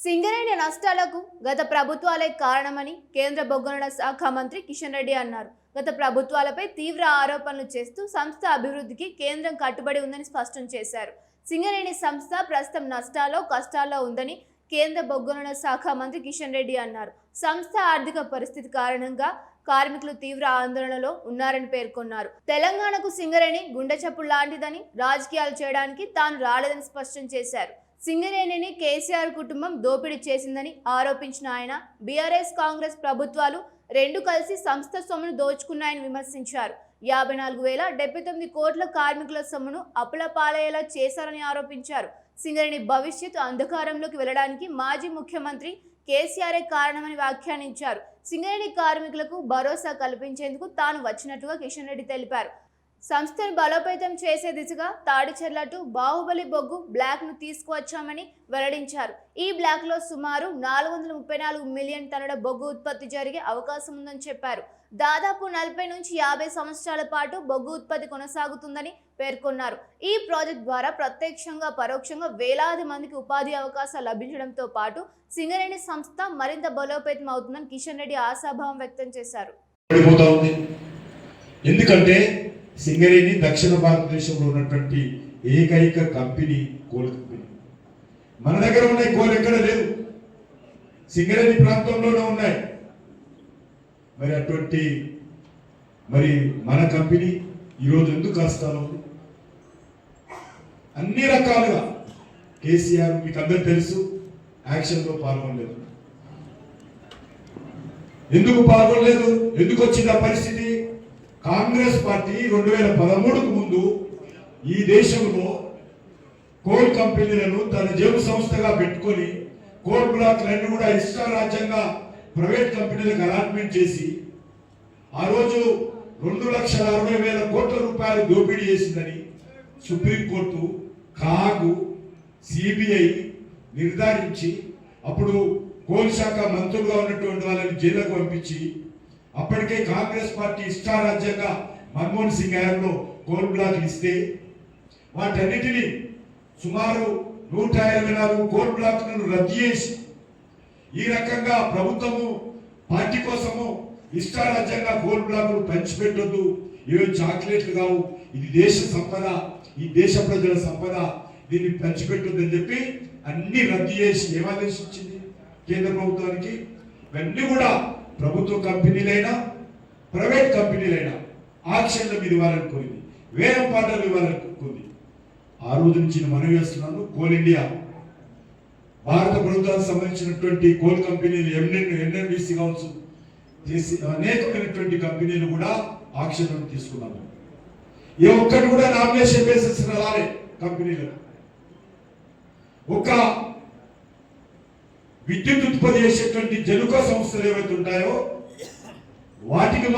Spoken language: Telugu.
సింగరేణి నష్టాలకు గత ప్రభుత్వాలే కారణమని కేంద్ర బొగ్గుగనుల శాఖ మంత్రి కిషన్ రెడ్డి అన్నారు. గత ప్రభుత్వాలపై తీవ్ర ఆరోపణలు చేస్తూ సంస్థ అభివృద్ధికి కేంద్రం కట్టుబడి ఉందని స్పష్టం చేశారు. సింగరేణి సంస్థ ప్రస్తుతం నష్టాల్లో కష్టాల్లో ఉందని కేంద్ర బొగ్గుగనుల శాఖ మంత్రి కిషన్ రెడ్డి అన్నారు. సంస్థ ఆర్థిక పరిస్థితి కారణంగా కార్మికులు తీవ్ర ఆందోళనలో ఉన్నారని పేర్కొన్నారు. తెలంగాణకు సింగరేణి గుండె చప్పుడు లాంటిదని, రాజకీయాలు చేయడానికి తాను రాలేదని స్పష్టం చేశారు. సింగరేణిని కేసీఆర్ కుటుంబం దోపిడీ చేసిందని ఆరోపించిన ఆయన బీఆర్ఎస్ కాంగ్రెస్ ప్రభుత్వాలు రెండు కలిసి సంస్థ సొమ్మును దోచుకున్నాయని విమర్శించారు. 54,079 కోట్ల కార్మికుల సొమ్మును అప్పులపాలయ్యేలా చేశారని ఆరోపించారు. సింగరేణి భవిష్యత్తు అంధకారంలోకి వెళ్లడానికి మాజీ ముఖ్యమంత్రి కేసీఆర్ కారణమని వ్యాఖ్యానించారు. సింగరేణి కార్మికులకు భరోసా కల్పించేందుకు తాను వచ్చినట్టుగా కిషన్ రెడ్డి తెలిపారు. సంస్థను బలోపేతం చేసే దిశగా తాడిచెర్ల టు బాహుబలి బొగ్గు బ్లాక్ ను తీసుకువచ్చామని వెల్లడించారు. ఈ బ్లాక్ లో సుమారు 434 మిలియన్ టన్నుల బొగ్గు ఉత్పత్తి జరిగే అవకాశం ఉందని చెప్పారు. దాదాపు 40 నుంచి 50 సంవత్సరాల పాటు బొగ్గు ఉత్పత్తి కొనసాగుతుందని పేర్కొన్నారు. ఈ ప్రాజెక్ట్ ద్వారా ప్రత్యక్షంగా పరోక్షంగా వేలాది మందికి ఉపాధి అవకాశాలు లభించడంతో పాటు సింగరేణి సంస్థ మరింత బలోపేతం అవుతుందని కిషన్ రెడ్డి ఆశాభావం వ్యక్తం చేశారు. ఎందుకంటే సింగరేణి దక్షిణ భారతదేశంలో ఉన్నటువంటి ఏకైక కంపెనీ కోల్ కంపెనీ. మన దగ్గర ఉన్నాయి కోల్ ఎక్కడ లేదు, సింగరేణి ప్రాంతంలోనే ఉన్నాయి. మరి అటువంటి మన కంపెనీ ఈరోజు ఎందుకు కష్టాలు? అన్ని రకాలుగా కేసీఆర్ మీకు అందరూ తెలుసు యాక్షన్లో పాల్గొనలేదు. ఎందుకు పాల్గొనలేదు? ఎందుకు వచ్చింది ఆ పరిస్థితి? కాంగ్రెస్ పార్టీ 2013కు ముందు ఈ దేశంలో కోల్ కంపెనీలను తన జేబు సంస్థగా పెట్టుకొని కోల్ బ్లాక్లన్నీ కూడా ఇష్టారాజ్యంగా ప్రైవేట్ కంపెనీలకు అలాట్మెంట్ చేసి ఆ రోజు 2,60,000 కోట్ల రూపాయలు దోపిడీ చేసిందని సుప్రీంకోర్టు, కాగు, సిబిఐ నిర్ధారించి అప్పుడు కోల్ శాఖ మంత్రులుగా ఉన్నటువంటి వాళ్ళని జైలుకు పంపించి అప్పటికే కాంగ్రెస్ పార్టీ ఇష్టారాజ్యంగా మన్మోహన్ సింగ్ హయాంలో కోల్ బ్లాక్లు ఇస్తే వాటన్నిటినీ సుమారు 124 కోల్ బ్లాక్లను రద్దు చేసి ఈ రకంగా ప్రభుత్వము పార్టీ కోసము ఇష్టారాజ్యంగా కోల్ బ్లాక్లు పంచిపెట్టొద్దు, ఇవి చాక్లెట్లు కావు, ఇది దేశ సంపద, ఈ దేశ ప్రజల సంపద, దీన్ని పంచిపెట్టొద్దు అని చెప్పి అన్ని రద్దు చేసి ఏమాదేశించింది కేంద్ర ప్రభుత్వానికి. ఇవన్నీ కూడా ప్రభుత్వ కంపెనీలైనా ప్రైవేట్ కంపెనీలైనా ఆక్షన్ల మీద ఇవ్వాలనుకుంది, వేలం పాటలు ఇవ్వాలనుకుంది. ఆ రోజు నుంచి మనం చేస్తున్నాను. కోల్ ఇండియా భారత ప్రభుత్వానికి సంబంధించినటువంటి కోల్ కంపెనీలు ఎన్ఎన్బిసి కావచ్చు, అనేకమైనటువంటి కంపెనీలు కూడా ఆక్షన్లను తీసుకున్నాము. ఏ ఒక్కటి కూడా నామినేషన్ బేసిస్ రాలే కంపెనీలు. ఒక విద్యుత్ ఉత్పత్తి చేసేటువంటి జనుక సంస్థలు ఏవైతే ఉంటాయో వాటికి